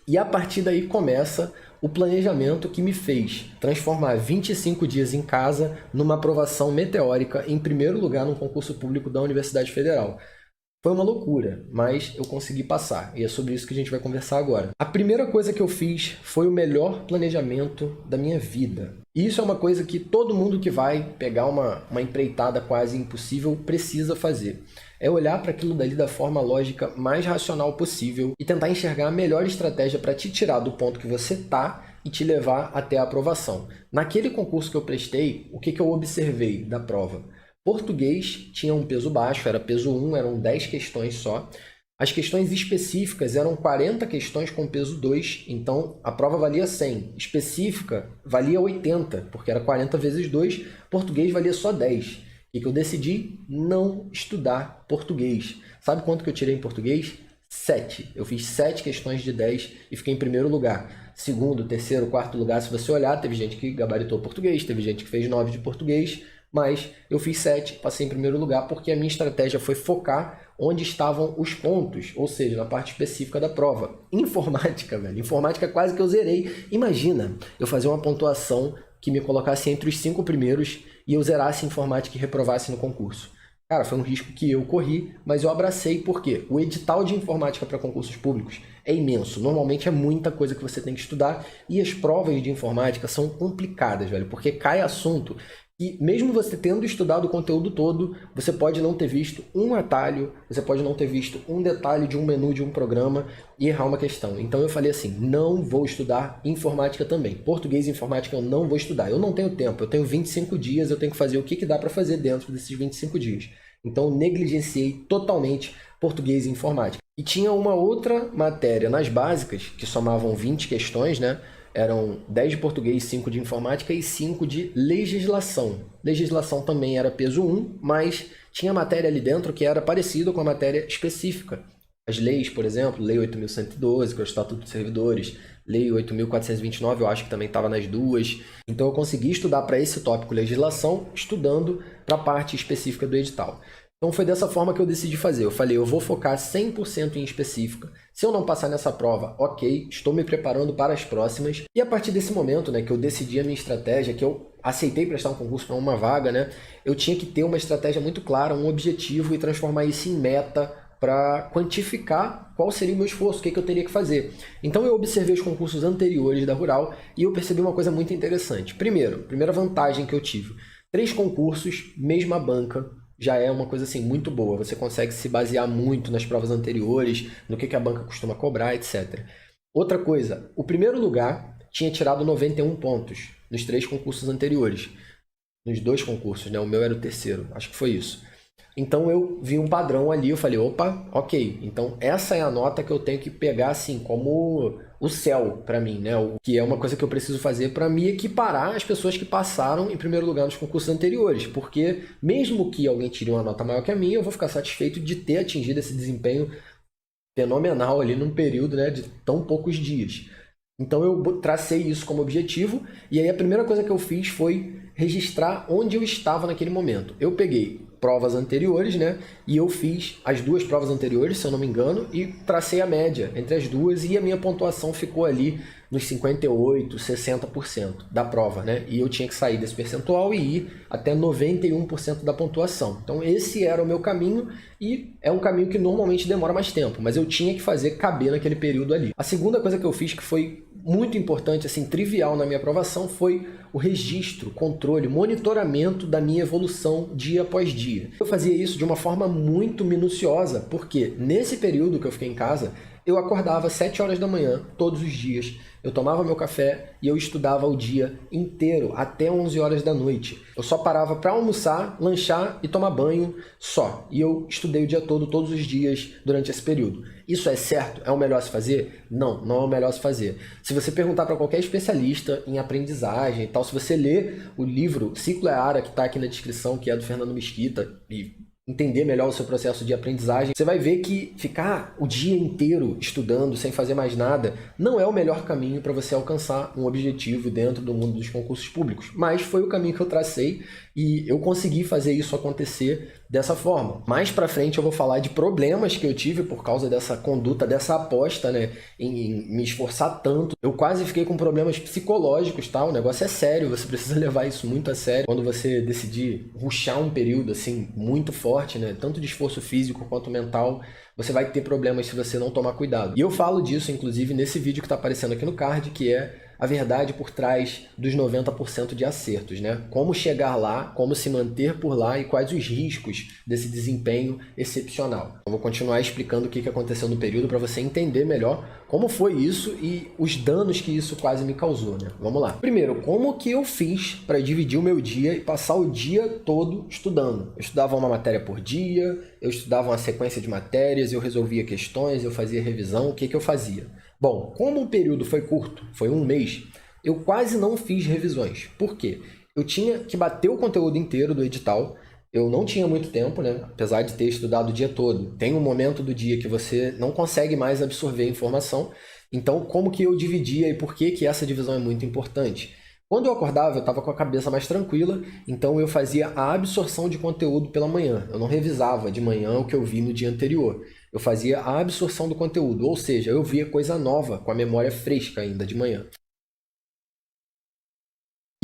E a partir daí começa o planejamento que me fez transformar 25 dias em casa numa aprovação meteórica em primeiro lugar no concurso público da Universidade Federal. Foi uma loucura, mas eu consegui passar, e é sobre isso que a gente vai conversar agora. A primeira coisa que eu fiz foi o melhor planejamento da minha vida. E isso é uma coisa que todo mundo que vai pegar uma empreitada quase impossível precisa fazer. É olhar para aquilo dali da forma lógica mais racional possível e tentar enxergar a melhor estratégia para te tirar do ponto que você está e te levar até a aprovação. Naquele concurso que eu prestei, o que eu observei da prova? Português tinha um peso baixo, era peso 1, eram 10 questões só. As questões específicas eram 40 questões com peso 2, então a prova valia 100. Específica valia 80, porque era 40 vezes 2, português valia só 10. E que eu decidi não estudar português. Sabe quanto que eu tirei em português? 7. Eu fiz 7 questões de 10 e fiquei em primeiro lugar. Segundo, terceiro, quarto lugar, se você olhar, teve gente que gabaritou português, teve gente que fez 9 de português, mas eu fiz 7, passei em primeiro lugar porque a minha estratégia foi focar onde estavam os pontos, ou seja, na parte específica da prova. Informática, velho. Informática quase que eu zerei. Imagina eu fazer uma pontuação que me colocasse entre os 5 primeiros e eu zerasse informática e reprovasse no concurso. Cara, foi um risco que eu corri, mas eu abracei porque o edital de informática para concursos públicos é imenso. Normalmente é muita coisa que você tem que estudar e as provas de informática são complicadas, velho, porque cai assunto. E mesmo você tendo estudado o conteúdo todo, você pode não ter visto um atalho, você pode não ter visto um detalhe de um menu de um programa e errar uma questão. Então eu falei assim, não vou estudar informática também. Português e informática eu não vou estudar. Eu não tenho tempo, eu tenho 25 dias, eu tenho que fazer o que dá para fazer dentro desses 25 dias. Então negligenciei totalmente português e informática. E tinha uma outra matéria nas básicas, que somavam 20 questões, né? Eram 10 de português, 5 de informática e 5 de legislação. Legislação também era peso 1, mas tinha matéria ali dentro que era parecida com a matéria específica. As leis, por exemplo, Lei 8.112, que é o Estatuto dos Servidores, Lei 8.429, eu acho que também estava nas duas. Então eu consegui estudar para esse tópico legislação, estudando para a parte específica do edital. Então foi dessa forma que eu decidi fazer. Eu falei, eu vou focar 100% em específica. Se eu não passar nessa prova, ok, estou me preparando para as próximas. E a partir desse momento, né, que eu decidi a minha estratégia, que eu aceitei prestar um concurso para uma vaga, né, eu tinha que ter uma estratégia muito clara, um objetivo e transformar isso em meta para quantificar qual seria o meu esforço, o que eu teria que fazer. Então eu observei os concursos anteriores da Rural e eu percebi uma coisa muito interessante. Primeira vantagem que eu tive, 3 concursos, mesma banca, já é uma coisa assim muito boa. Você consegue se basear muito nas provas anteriores, no que a banca costuma cobrar, etc. Outra coisa, o primeiro lugar tinha tirado 91 pontos nos 3 concursos anteriores. Nos 2 concursos, né? O meu era o terceiro, acho que foi isso. Então eu vi um padrão ali, eu falei, opa, ok, então essa é a nota que eu tenho que pegar assim, como o céu para mim, né? O que é uma coisa que eu preciso fazer para me equiparar às pessoas que passaram em primeiro lugar nos concursos anteriores, porque mesmo que alguém tire uma nota maior que a minha, eu vou ficar satisfeito de ter atingido esse desempenho fenomenal ali num período, né, de tão poucos dias. Então eu tracei isso como objetivo e aí a primeira coisa que eu fiz foi registrar onde eu estava naquele momento. Eu peguei provas anteriores, né? E eu fiz as 2 provas anteriores, se eu não me engano, e tracei a média entre as duas e a minha pontuação ficou ali nos 58%, 60% da prova, né? E eu tinha que sair desse percentual e ir até 91% da pontuação. Então esse era o meu caminho e é um caminho que normalmente demora mais tempo, mas eu tinha que fazer caber naquele período ali. A segunda coisa que eu fiz que foi muito importante, assim, trivial na minha aprovação, foi o registro, controle, monitoramento da minha evolução dia após dia. Eu fazia isso de uma forma muito minuciosa, porque nesse período que eu fiquei em casa, eu acordava às 7 horas da manhã, todos os dias, eu tomava meu café e eu estudava o dia inteiro, até 11 horas da noite. Eu só parava para almoçar, lanchar e tomar banho só. E eu estudei o dia todo, todos os dias, durante esse período. Isso é certo? É o melhor se fazer? Não, não é o melhor se fazer. Se você perguntar para qualquer especialista em aprendizagem e tal, se você ler o livro Ciclo é Ara, que está aqui na descrição, que é do Fernando Mesquita, e entender melhor o seu processo de aprendizagem, você vai ver que ficar o dia inteiro estudando sem fazer mais nada não é o melhor caminho para você alcançar um objetivo dentro do mundo dos concursos públicos. Mas foi o caminho que eu tracei e eu consegui fazer isso acontecer dessa forma. Mais pra frente eu vou falar de problemas que eu tive por causa dessa conduta, dessa aposta, né, em me esforçar tanto. Eu quase fiquei com problemas psicológicos, tá? O negócio é sério, você precisa levar isso muito a sério. Quando você decidir rushar um período, assim, muito forte, né, tanto de esforço físico quanto mental, você vai ter problemas se você não tomar cuidado. E eu falo disso, inclusive, nesse vídeo que está aparecendo aqui no card, que é a verdade por trás dos 90% de acertos, né? Como chegar lá, como se manter por lá e quais os riscos desse desempenho excepcional. Eu vou continuar explicando o que aconteceu no período para você entender melhor como foi isso e os danos que isso quase me causou, né? Vamos lá. Primeiro, como que eu fiz para dividir o meu dia e passar o dia todo estudando? Eu estudava uma matéria por dia, eu estudava uma sequência de matérias, eu resolvia questões, eu fazia revisão, o que eu fazia? Bom, como o período foi curto, foi um mês, eu quase não fiz revisões. Por quê? Eu tinha que bater o conteúdo inteiro do edital, eu não tinha muito tempo, né? Apesar de ter estudado o dia todo. Tem um momento do dia que você não consegue mais absorver a informação. Então, como que eu dividia e por que essa divisão é muito importante? Quando eu acordava, eu estava com a cabeça mais tranquila, então eu fazia a absorção de conteúdo pela manhã. Eu não revisava de manhã o que eu vi no dia anterior. Eu fazia a absorção do conteúdo, ou seja, eu via coisa nova, com a memória fresca ainda de manhã.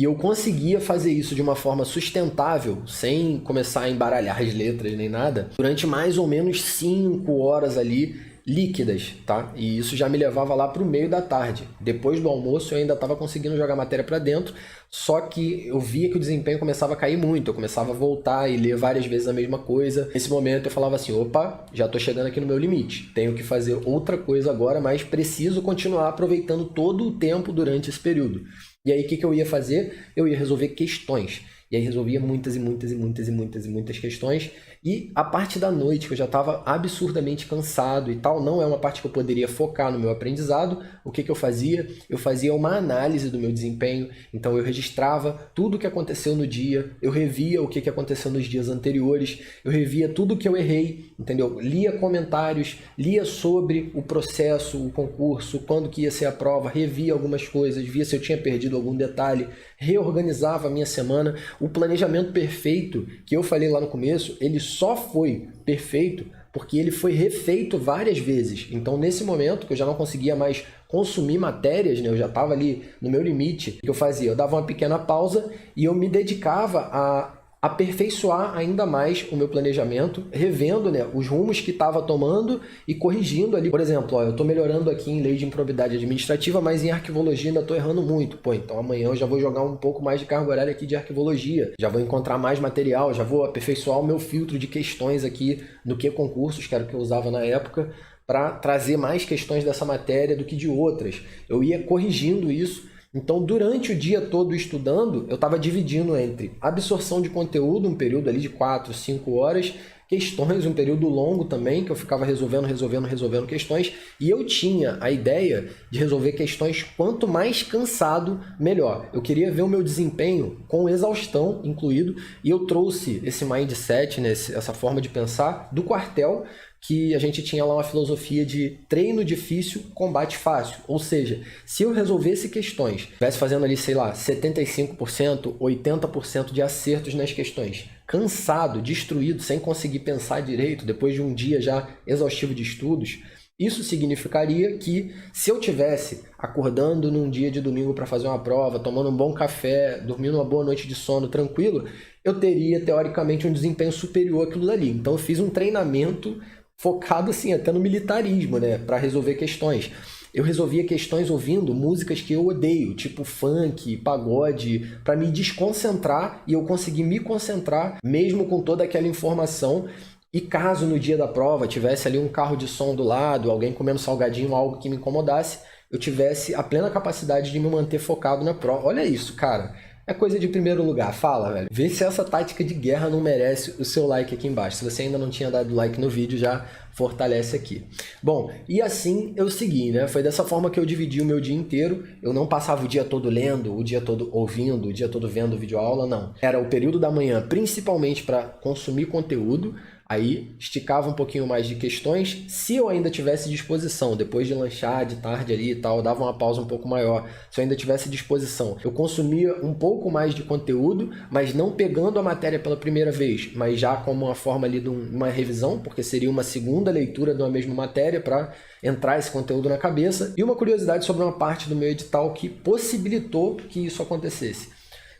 E eu conseguia fazer isso de uma forma sustentável, sem começar a embaralhar as letras nem nada, durante mais ou menos 5 horas ali líquidas, tá? E isso já me levava lá para o meio da tarde. Depois do almoço eu ainda estava conseguindo jogar matéria para dentro, só que eu via que o desempenho começava a cair muito, eu começava a voltar e ler várias vezes a mesma coisa. Nesse momento eu falava assim, opa, já estou chegando aqui no meu limite, tenho que fazer outra coisa agora, mas preciso continuar aproveitando todo o tempo durante esse período. E aí o que eu ia fazer? Eu ia resolver questões. E aí resolvia muitas questões. E a parte da noite, que eu já estava absurdamente cansado e tal, não é uma parte que eu poderia focar no meu aprendizado. O que eu fazia? Eu fazia uma análise do meu desempenho. Então eu registrava tudo o que aconteceu no dia, eu revia o que aconteceu nos dias anteriores, eu revia tudo que eu errei, entendeu? Lia comentários, lia sobre o processo, o concurso, quando que ia ser a prova, revia algumas coisas, via se eu tinha perdido algum detalhe, reorganizava a minha semana. O planejamento perfeito que eu falei lá no começo, ele só foi perfeito porque ele foi refeito várias vezes. Então, nesse momento que eu já não conseguia mais consumir matérias, né, eu já estava ali no meu limite, o que eu fazia? Eu dava uma pequena pausa e eu me dedicava a aperfeiçoar ainda mais o meu planejamento, revendo, né, os rumos que estava tomando e corrigindo ali. Por exemplo, ó, eu estou melhorando aqui em lei de improbidade administrativa, mas em arquivologia ainda estou errando muito. Pô, então amanhã eu já vou jogar um pouco mais de carga horária aqui de arquivologia, já vou encontrar mais material, já vou aperfeiçoar o meu filtro de questões aqui no que concursos, que era o que eu usava na época, para trazer mais questões dessa matéria do que de outras. Eu ia corrigindo isso. Então, durante o dia todo estudando, eu estava dividindo entre absorção de conteúdo, um período ali de 4, 5 horas, questões, um período longo também, que eu ficava resolvendo questões, e eu tinha a ideia de resolver questões quanto mais cansado, melhor. Eu queria ver o meu desempenho com exaustão incluído, e eu trouxe esse mindset, né, essa forma de pensar do quartel, que a gente tinha lá uma filosofia de treino difícil, combate fácil. Ou seja, se eu resolvesse questões, estivesse fazendo ali, sei lá, 75%, 80% de acertos nas questões, cansado, destruído, sem conseguir pensar direito, depois de um dia já exaustivo de estudos, isso significaria que se eu tivesse acordando num dia de domingo para fazer uma prova, tomando um bom café, dormindo uma boa noite de sono tranquilo, eu teria, teoricamente, um desempenho superior àquilo dali. Então eu fiz um treinamento focado assim até no militarismo, né, para resolver questões. Eu resolvia questões ouvindo músicas que eu odeio, tipo funk, pagode, para me desconcentrar e eu conseguir me concentrar mesmo com toda aquela informação. E caso no dia da prova tivesse ali um carro de som do lado, alguém comendo salgadinho, algo que me incomodasse, eu tivesse a plena capacidade de me manter focado na prova. Olha isso, cara. É coisa de primeiro lugar. Fala, velho. Vê se essa tática de guerra não merece o seu like aqui embaixo. Se você ainda não tinha dado like no vídeo, já fortalece aqui. Bom, e assim eu segui, né? Foi dessa forma que eu dividi o meu dia inteiro. Eu não passava o dia todo lendo, o dia todo ouvindo, o dia todo vendo videoaula, não. Era o período da manhã, principalmente para consumir conteúdo. Aí esticava um pouquinho mais de questões, se eu ainda tivesse disposição, depois de lanchar de tarde ali e tal, dava uma pausa um pouco maior, se eu ainda tivesse disposição, eu consumia um pouco mais de conteúdo, mas não pegando a matéria pela primeira vez, mas já como uma forma ali de uma revisão, porque seria uma segunda leitura de uma mesma matéria para entrar esse conteúdo na cabeça. E uma curiosidade sobre uma parte do meu edital que possibilitou que isso acontecesse.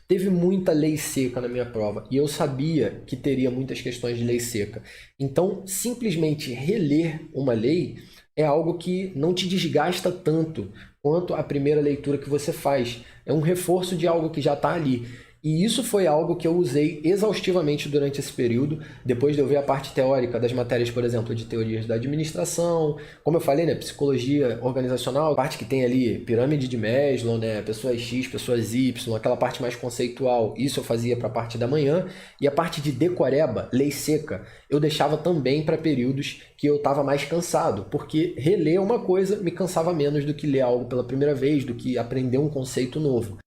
Teve muita lei seca na minha prova e eu sabia que teria muitas questões de lei seca. Então, simplesmente reler uma lei é algo que não te desgasta tanto quanto a primeira leitura que você faz. É um reforço de algo que já está ali. E isso foi algo que eu usei exaustivamente durante esse período, depois de eu ver a parte teórica das matérias, por exemplo, de teorias da administração, como eu falei, né, psicologia organizacional, parte que tem ali pirâmide de Maslow, né, pessoas X, pessoas Y, aquela parte mais conceitual, isso eu fazia para a parte da manhã, e a parte de decoreba, lei seca, eu deixava também para períodos que eu estava mais cansado, porque reler uma coisa me cansava menos do que ler algo pela primeira vez, do que aprender um conceito novo.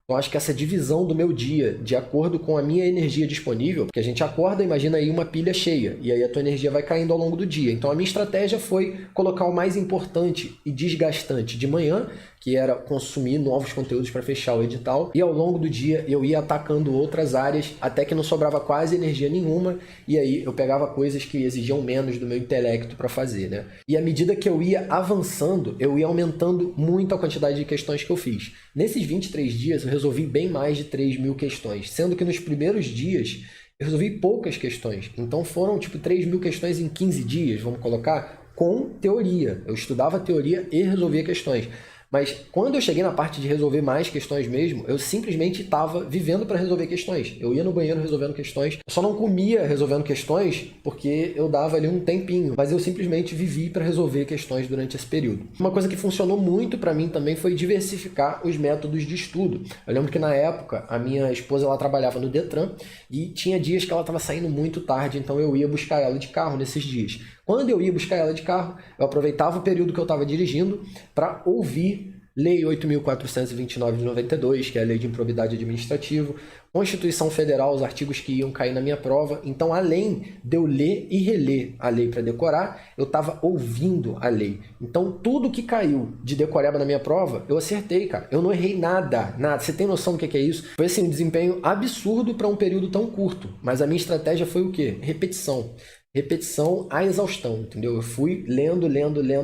Eu acho que essa divisão do meu dia, de acordo com a minha energia disponível, porque a gente acorda, imagina aí uma pilha cheia, e aí a tua energia vai caindo ao longo do dia. Então a minha estratégia foi colocar o mais importante e desgastante de manhã, que era consumir novos conteúdos para fechar o edital, e ao longo do dia eu ia atacando outras áreas, até que não sobrava quase energia nenhuma, e aí eu pegava coisas que exigiam menos do meu intelecto para fazer, né? E à medida que eu ia avançando, eu ia aumentando muito a quantidade de questões que eu fiz. Nesses 23 dias eu resolvi bem mais de 3.000 questões, sendo que nos primeiros dias eu resolvi poucas questões. Então foram tipo 3.000 questões em 15 dias, vamos colocar, com teoria. Eu estudava teoria e resolvia questões. Mas quando eu cheguei na parte de resolver mais questões mesmo, eu simplesmente estava vivendo para resolver questões. Eu ia no banheiro resolvendo questões. Eu só não comia resolvendo questões porque eu dava ali um tempinho. Mas eu simplesmente vivi para resolver questões durante esse período. Uma coisa que funcionou muito para mim também foi diversificar os métodos de estudo. Eu lembro que na época a minha esposa ela trabalhava no Detran e tinha dias que ela estava saindo muito tarde, então eu ia buscar ela de carro nesses dias. Quando eu ia buscar ela de carro, eu aproveitava o período que eu estava dirigindo para ouvir Lei 8.429 de 92, que é a Lei de Improbidade Administrativa, Constituição Federal, os artigos que iam cair na minha prova. Então, além de eu ler e reler a lei para decorar, eu estava ouvindo a lei. Então, tudo que caiu de decoreba na minha prova, eu acertei, cara. Eu não errei nada, nada. Você tem noção do que é isso? Foi assim, um desempenho absurdo para um período tão curto. Mas a minha estratégia foi o quê? Repetição. Repetição à exaustão, entendeu? Eu fui lendo,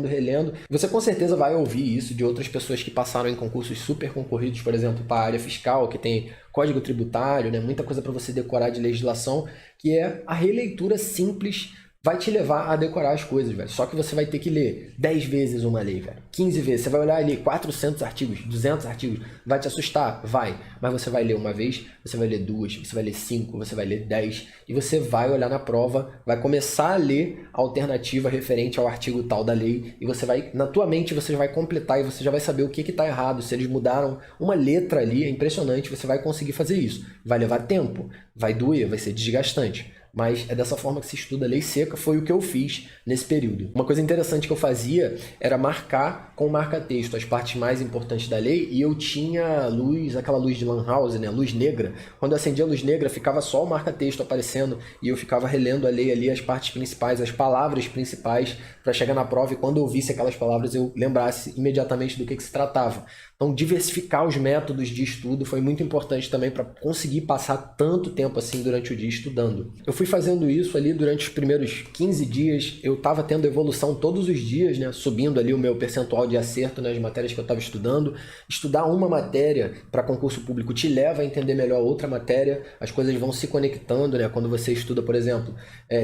relendo. Você com certeza vai ouvir isso de outras pessoas que passaram em concursos super concorridos, por exemplo, para a área fiscal, que tem código tributário, né? Muita coisa para você decorar de legislação, que é a releitura simples vai te levar a decorar as coisas, velho. Só que você vai ter que ler 10 vezes uma lei, velho. 15 vezes. Você vai olhar ali 400 artigos, 200 artigos. Vai te assustar? Vai. Mas você vai ler uma vez, você vai ler duas, você vai ler 5, você vai ler 10. E você vai olhar na prova, vai começar a ler a alternativa referente ao artigo tal da lei. E você vai, na tua mente, você vai completar e você já vai saber o que está errado. Se eles mudaram uma letra ali, é impressionante. Você vai conseguir fazer isso. Vai levar tempo, vai doer, vai ser desgastante. Mas é dessa forma que se estuda a lei seca, foi o que eu fiz nesse período. Uma coisa interessante que eu fazia era marcar com marca-texto as partes mais importantes da lei, e eu tinha luz, aquela luz de lan house, né, luz negra. Quando eu acendia a luz negra, ficava só o marca-texto aparecendo, e eu ficava relendo a lei ali, as partes principais, as palavras principais, para chegar na prova, e quando eu visse aquelas palavras, eu lembrasse imediatamente do que se tratava. Então, diversificar os métodos de estudo foi muito importante também para conseguir passar tanto tempo assim durante o dia estudando. Eu fui fazendo isso ali durante os primeiros 15 dias, eu estava tendo evolução todos os dias, né? Subindo ali o meu percentual de acerto nas matérias que eu estava estudando. Estudar uma matéria para concurso público te leva a entender melhor outra matéria, as coisas vão se conectando, né? Quando você estuda, por exemplo,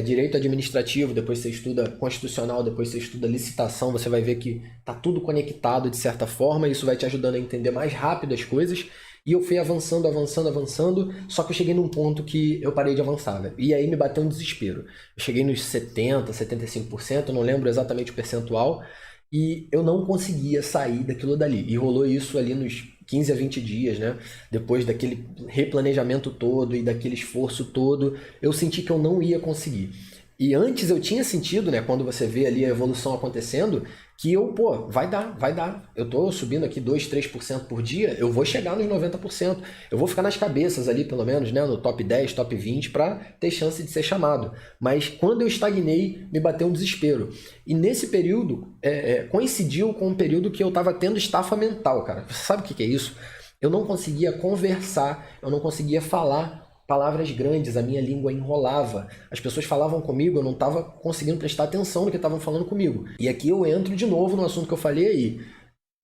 direito administrativo, depois você estuda constitucional, depois você estuda licitação, você vai ver que está tudo conectado de certa forma, e isso vai te ajudando a entender mais rápido as coisas. E eu fui avançando, só que eu cheguei num ponto que eu parei de avançar, velho. E aí me bateu um desespero. Eu cheguei nos 70%, 75%, não lembro exatamente o percentual, e eu não conseguia sair daquilo dali. E rolou isso ali nos 15 a 20 dias, né? Depois daquele replanejamento todo e daquele esforço todo, eu senti que eu não ia conseguir. E antes eu tinha sentido, né, quando você vê ali a evolução acontecendo, que eu, pô, vai dar. Eu tô subindo aqui 2, 3% por dia, eu vou chegar nos 90%. Eu vou ficar nas cabeças ali, pelo menos, né, no top 10, top 20, para ter chance de ser chamado. Mas quando eu estagnei, me bateu um desespero. E nesse período, coincidiu com um período que eu tava tendo estafa mental, cara. Você sabe o que é isso? Eu não conseguia conversar, eu não conseguia falar palavras grandes, a minha língua enrolava. As pessoas falavam comigo, eu não estava conseguindo prestar atenção no que estavam falando comigo. E aqui eu entro de novo no assunto que eu falei aí.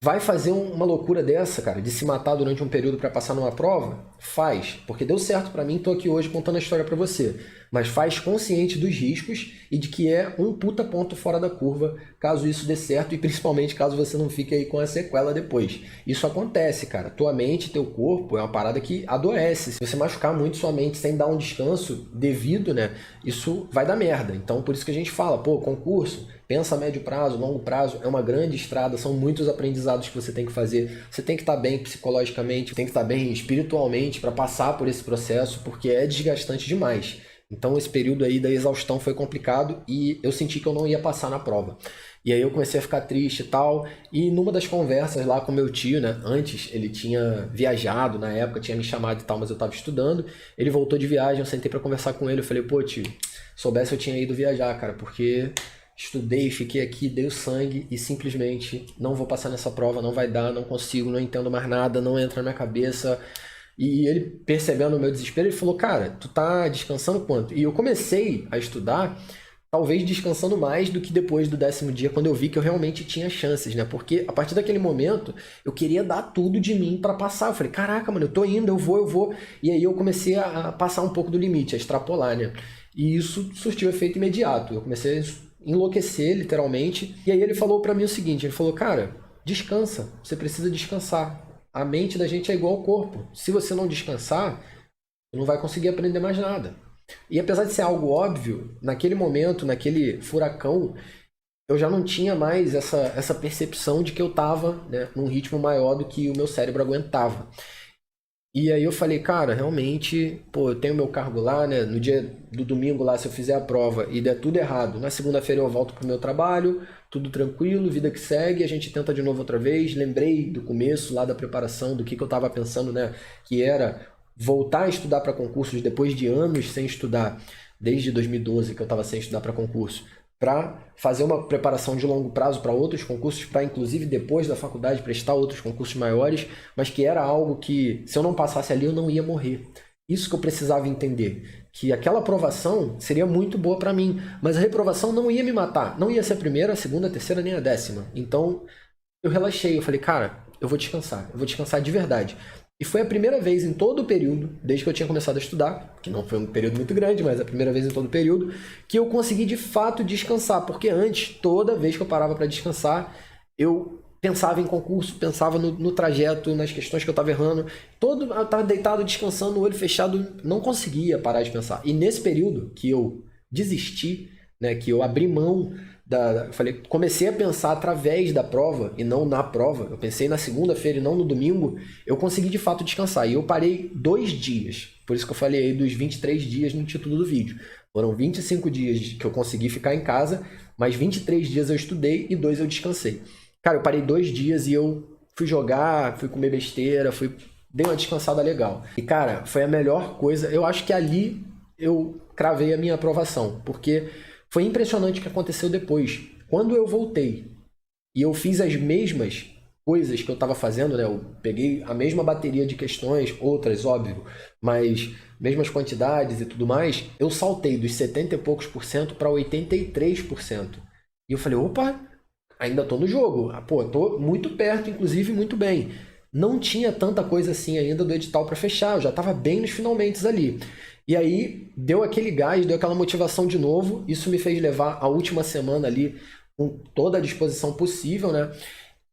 Vai fazer uma loucura dessa, cara, de se matar durante um período para passar numa prova? Faz, porque deu certo para mim, tô aqui hoje contando a história para você. Mas faz consciente dos riscos e de que é um puta ponto fora da curva caso isso dê certo e principalmente caso você não fique aí com a sequela depois. Isso acontece, cara. Tua mente, teu corpo é uma parada que adoece. Se você machucar muito sua mente sem dar um descanso devido, né, isso vai dar merda. Então por isso que a gente fala, pô, concurso, pensa a médio prazo, longo prazo, é uma grande estrada, são muitos aprendizados que você tem que fazer. Você tem que estar bem psicologicamente, tem que estar bem espiritualmente para passar por esse processo, porque é desgastante demais. Então esse período aí da exaustão foi complicado e eu senti que eu não ia passar na prova. E aí eu comecei a ficar triste e tal, e numa das conversas lá com meu tio, né, antes ele tinha viajado na época, tinha me chamado e tal, mas eu tava estudando, ele voltou de viagem, eu sentei para conversar com ele, eu falei, pô tio, soubesse eu tinha ido viajar, cara, porque estudei, fiquei aqui, dei o sangue e simplesmente não vou passar nessa prova, não vai dar, não consigo, não entendo mais nada, não entra na minha cabeça. E ele, percebendo o meu desespero, ele falou, cara, tu tá descansando quanto? E eu comecei a estudar, talvez descansando mais do que depois do 10º dia, quando eu vi que eu realmente tinha chances, né? Porque a partir daquele momento, eu queria dar tudo de mim pra passar. Eu falei, caraca, mano, eu tô indo, eu vou. E aí eu comecei a passar um pouco do limite, a extrapolar, né? E isso surtiu efeito imediato. Eu comecei a enlouquecer, literalmente. E aí ele falou pra mim o seguinte, ele falou, cara, descansa, você precisa descansar. A mente da gente é igual ao corpo. Se você não descansar, você não vai conseguir aprender mais nada. E apesar de ser algo óbvio, naquele momento, naquele furacão, eu já não tinha mais essa percepção de que eu estava, né, num ritmo maior do que o meu cérebro aguentava. E aí eu falei, cara, realmente, pô, eu tenho meu cargo lá, né? No dia do domingo lá, se eu fizer a prova e der tudo errado, na segunda-feira eu volto pro meu trabalho, tudo tranquilo, vida que segue, a gente tenta de novo outra vez. Lembrei do começo lá da preparação, do que eu tava pensando, né? Que era voltar a estudar para concursos depois de anos sem estudar, desde 2012 que eu tava sem estudar para concurso, para fazer uma preparação de longo prazo para outros concursos, para inclusive depois da faculdade prestar outros concursos maiores, mas que era algo que, se eu não passasse ali, eu não ia morrer. Isso que eu precisava entender, que aquela aprovação seria muito boa para mim, mas a reprovação não ia me matar, não ia ser a primeira, a segunda, a terceira, nem a 10ª. Então eu relaxei, eu falei, cara, eu vou descansar de verdade. E foi a primeira vez em todo o período, desde que eu tinha começado a estudar, que não foi um período muito grande, mas a primeira vez em todo o período, que eu consegui de fato descansar. Porque antes, toda vez que eu parava para descansar, eu pensava em concurso, pensava no trajeto, nas questões que eu estava errando. Eu estava deitado, descansando, o olho fechado, não conseguia parar de pensar. E nesse período que eu desisti, né, que eu abri mão eu falei, comecei a pensar através da prova e não na prova. Eu pensei na segunda-feira e não no domingo. Eu consegui de fato descansar. E eu parei 2 dias. Por isso que eu falei aí dos 23 dias no título do vídeo. Foram 25 dias que eu consegui ficar em casa, mas 23 dias eu estudei e 2 eu descansei. Cara, eu parei 2 dias e eu fui jogar, fui comer besteira, dei uma descansada legal. E cara, foi a melhor coisa. Eu acho que ali eu cravei a minha aprovação, porque foi impressionante o que aconteceu depois. Quando eu voltei e eu fiz as mesmas coisas que eu estava fazendo, né? Eu peguei a mesma bateria de questões, outras, óbvio, mas mesmas quantidades e tudo mais, eu saltei dos 70 e poucos por cento para 83%. E eu falei, opa, ainda tô no jogo. Pô, tô muito perto, inclusive muito bem. Não tinha tanta coisa assim ainda do edital para fechar, eu já estava bem nos finalmentes ali. E aí deu aquele gás, deu aquela motivação de novo. Isso me fez levar a última semana ali com toda a disposição possível, né?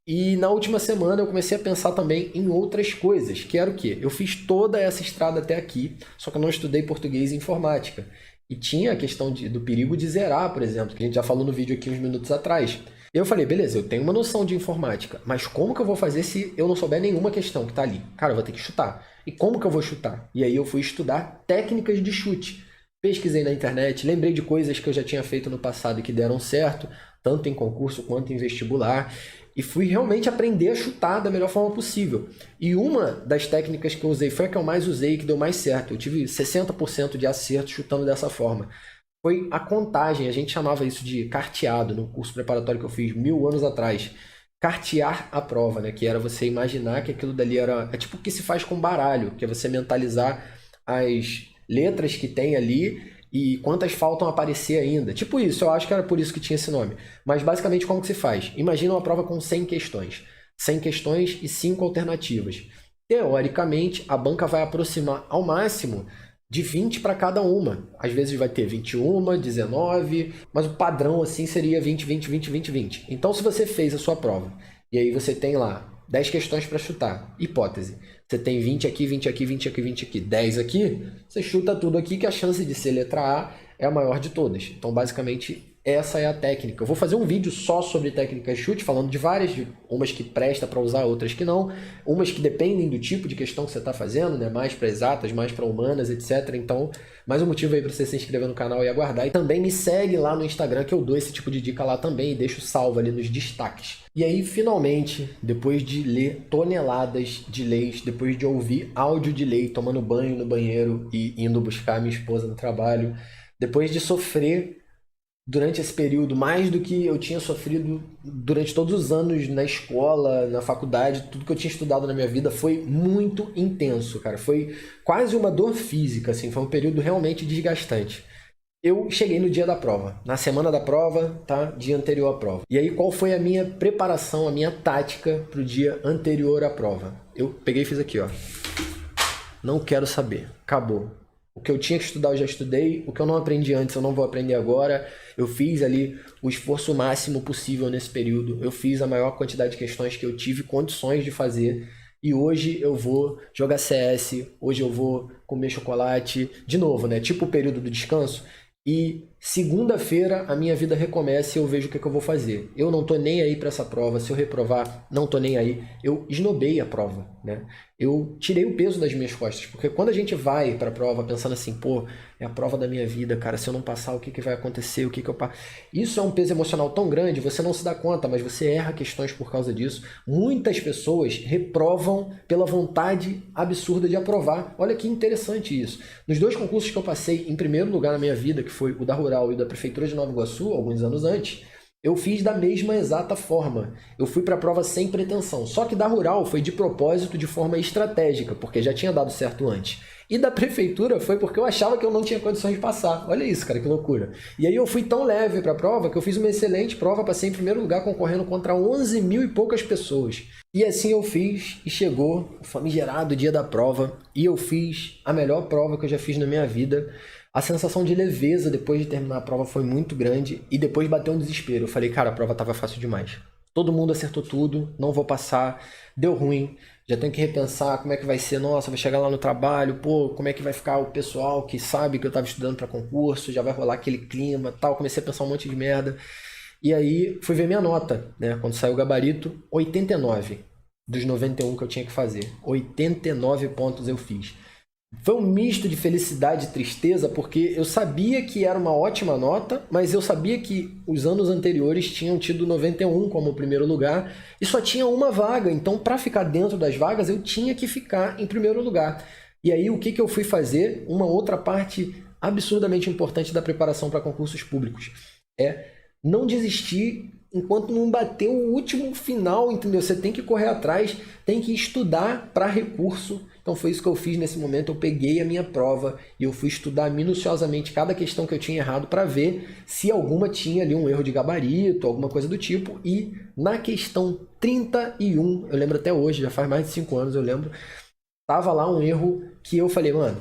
E na última semana eu comecei a pensar também em outras coisas, que era o quê? Eu fiz toda essa estrada até aqui, só que eu não estudei português e informática. E tinha a questão do perigo de zerar, por exemplo, que a gente já falou no vídeo aqui uns minutos atrás. Eu falei, beleza, eu tenho uma noção de informática, mas como que eu vou fazer se eu não souber nenhuma questão que tá ali? Cara, eu vou ter que chutar. E como que eu vou chutar? E aí eu fui estudar técnicas de chute. pesquisei na internet, lembrei de coisas que eu já tinha feito no passado e que deram certo, tanto em concurso quanto em vestibular, e fui realmente aprender a chutar da melhor forma possível. E uma das técnicas que eu usei foi a que eu mais usei e que deu mais certo. Eu tive 60% de acerto chutando dessa forma. Foi a contagem, a gente chamava isso de carteado no curso preparatório que eu fiz 1000 anos atrás. Cartear a prova, né? Que era você imaginar que aquilo dali era... É tipo o que se faz com baralho, que é você mentalizar as letras que tem ali e quantas faltam aparecer ainda. Tipo isso, eu acho que era por isso que tinha esse nome. Mas basicamente como que se faz? Imagina uma prova com 100 questões. 100 questões e 5 alternativas. Teoricamente, a banca vai aproximar ao máximo de 20 para cada uma. Às vezes vai ter 21, 19, mas o padrão assim seria 20, 20, 20, 20, 20. Então se você fez a sua prova e aí você tem lá 10 questões para chutar, hipótese, você tem 20 aqui, 20 aqui, 20 aqui, 20 aqui, 10 aqui, você chuta tudo aqui que a chance de ser letra A é a maior de todas. Então basicamente essa é a técnica. Eu vou fazer um vídeo só sobre técnicas de chute, falando de várias, umas que presta para usar, outras que não, umas que dependem do tipo de questão que você está fazendo, né? Mais para exatas, mais para humanas, etc. Então, mais um motivo aí para você se inscrever no canal e aguardar. E também me segue lá no Instagram, que eu dou esse tipo de dica lá também e deixo salvo ali nos destaques. E aí, finalmente, depois de ler toneladas de leis, depois de ouvir áudio de lei, tomando banho no banheiro e indo buscar minha esposa no trabalho, depois de sofrer durante esse período, mais do que eu tinha sofrido durante todos os anos na escola, na faculdade, tudo que eu tinha estudado na minha vida foi muito intenso, cara. Foi quase uma dor física, assim, foi um período realmente desgastante. Eu cheguei no dia da prova, na semana da prova, tá? Dia anterior à prova. E aí, qual foi a minha preparação, a minha tática pro dia anterior à prova? Eu peguei e fiz aqui, ó. Não quero saber. Acabou. O que eu tinha que estudar eu já estudei, o que eu não aprendi antes eu não vou aprender agora. Eu fiz ali o esforço máximo possível nesse período, eu fiz a maior quantidade de questões que eu tive condições de fazer e hoje eu vou jogar CS, hoje eu vou comer chocolate, de novo, né? Tipo o período do descanso. E segunda-feira a minha vida recomeça e eu vejo o que eu vou fazer. Eu não tô nem aí para essa prova, se eu reprovar, não tô nem aí. Eu esnobei a prova, né? Eu tirei o peso das minhas costas, porque quando a gente vai para a prova pensando assim, pô, é a prova da minha vida, cara, se eu não passar, o que vai acontecer, o que eu passo? Isso é um peso emocional tão grande, você não se dá conta, mas você erra questões por causa disso. Muitas pessoas reprovam pela vontade absurda de aprovar. Olha que interessante isso. Nos 2 concursos que eu passei em primeiro lugar na minha vida, que foi o da Rural e o da Prefeitura de Nova Iguaçu, alguns anos antes, eu fiz da mesma exata forma. Eu fui para a prova sem pretensão. Só que da Rural foi de propósito, de forma estratégica, porque já tinha dado certo antes. E da Prefeitura foi porque eu achava que eu não tinha condições de passar. Olha isso, cara, que loucura. E aí eu fui tão leve para a prova que eu fiz uma excelente prova, passei em primeiro lugar concorrendo contra 11 mil e poucas pessoas. E assim eu fiz e chegou o famigerado dia da prova e eu fiz a melhor prova que eu já fiz na minha vida. A sensação de leveza depois de terminar a prova foi muito grande e depois bateu um desespero. Eu falei, cara, a prova estava fácil demais. Todo mundo acertou tudo, não vou passar, deu ruim, já tenho que repensar como é que vai ser, nossa, vou chegar lá no trabalho, pô, como é que vai ficar o pessoal que sabe que eu estava estudando para concurso, já vai rolar aquele clima, tal, comecei a pensar um monte de merda. E aí fui ver minha nota, né, quando saiu o gabarito, 89 dos 91 que eu tinha que fazer. 89 pontos eu fiz. Foi um misto de felicidade e tristeza, porque eu sabia que era uma ótima nota, mas eu sabia que os anos anteriores tinham tido 91 como primeiro lugar e só tinha uma vaga, então para ficar dentro das vagas eu tinha que ficar em primeiro lugar. E aí o que eu fui fazer? Uma outra parte absurdamente importante da preparação para concursos públicos é não desistir enquanto não bater o último final, entendeu? Você tem que correr atrás, tem que estudar para recurso. Então foi isso que eu fiz nesse momento, eu peguei a minha prova e eu fui estudar minuciosamente cada questão que eu tinha errado para ver se alguma tinha ali um erro de gabarito, alguma coisa do tipo. E na questão 31, eu lembro até hoje, já faz mais de 5 anos, eu lembro, tava lá um erro que eu falei, mano,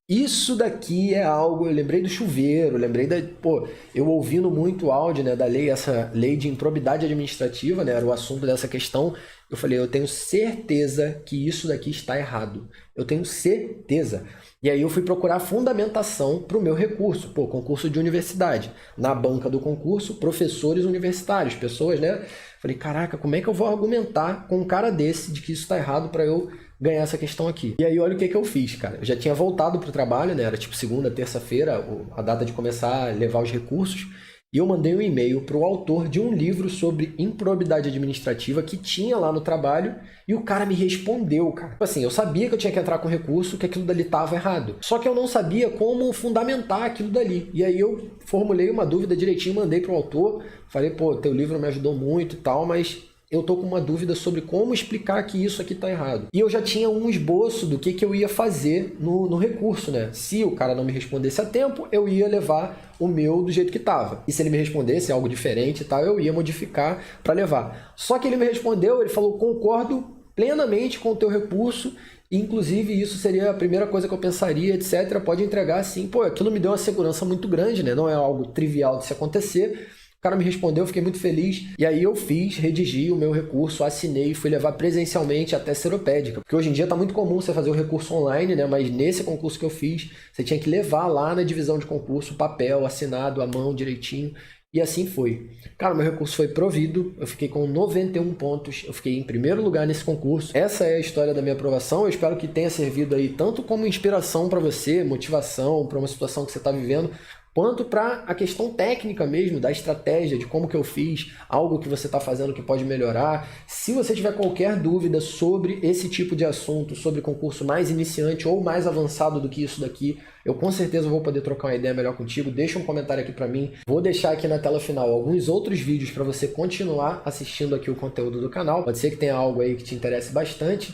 isso daqui é algo, eu lembrei do chuveiro, lembrei da, pô, eu ouvindo muito áudio, né, da lei, essa lei de improbidade administrativa, né, era o assunto dessa questão, eu falei, eu tenho certeza que isso daqui está errado, eu tenho certeza. E aí eu fui procurar fundamentação para o meu recurso, pô, concurso de universidade, na banca do concurso, professores universitários, pessoas, né, falei, caraca, como é que eu vou argumentar com um cara desse de que isso está errado para eu ganhar essa questão aqui. E aí olha o que eu fiz, cara. Eu já tinha voltado pro trabalho, né? Era tipo segunda, terça-feira, a data de começar a levar os recursos. E eu mandei um e-mail para o autor de um livro sobre improbidade administrativa que tinha lá no trabalho e o cara me respondeu, cara. Assim, eu sabia que eu tinha que entrar com recurso, que aquilo dali estava errado. Só que eu não sabia como fundamentar aquilo dali. E aí eu formulei uma dúvida direitinho, mandei para o autor, falei, pô, teu livro me ajudou muito e tal, mas eu tô com uma dúvida sobre como explicar que isso aqui tá errado. E eu já tinha um esboço do que eu ia fazer no recurso, né? Se o cara não me respondesse a tempo, eu ia levar o meu do jeito que tava. E se ele me respondesse algo diferente e tal, eu ia modificar para levar. Só que ele me respondeu, ele falou, concordo plenamente com o teu recurso, inclusive isso seria a primeira coisa que eu pensaria, etc. Pode entregar sim. Pô, aquilo me deu uma segurança muito grande, né? Não é algo trivial de se acontecer. O cara me respondeu, fiquei muito feliz. E aí eu redigi o meu recurso, assinei e fui levar presencialmente até Seropédica. Porque hoje em dia tá muito comum você fazer o recurso online, né? Mas nesse concurso que eu fiz, você tinha que levar lá na divisão de concurso o papel assinado à mão direitinho. E assim foi. Cara, meu recurso foi provido, eu fiquei com 91 pontos, eu fiquei em primeiro lugar nesse concurso. Essa é a história da minha aprovação, eu espero que tenha servido aí tanto como inspiração para você, motivação para uma situação que você está vivendo, quanto para a questão técnica mesmo, da estratégia, de como que eu fiz, algo que você está fazendo que pode melhorar. Se você tiver qualquer dúvida sobre esse tipo de assunto, sobre concurso mais iniciante ou mais avançado do que isso daqui, eu com certeza vou poder trocar uma ideia melhor contigo. Deixa um comentário aqui para mim. Vou deixar aqui na tela final alguns outros vídeos para você continuar assistindo aqui o conteúdo do canal. Pode ser que tenha algo aí que te interesse bastante.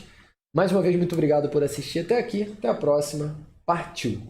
Mais uma vez, muito obrigado por assistir até aqui. Até a próxima. Partiu!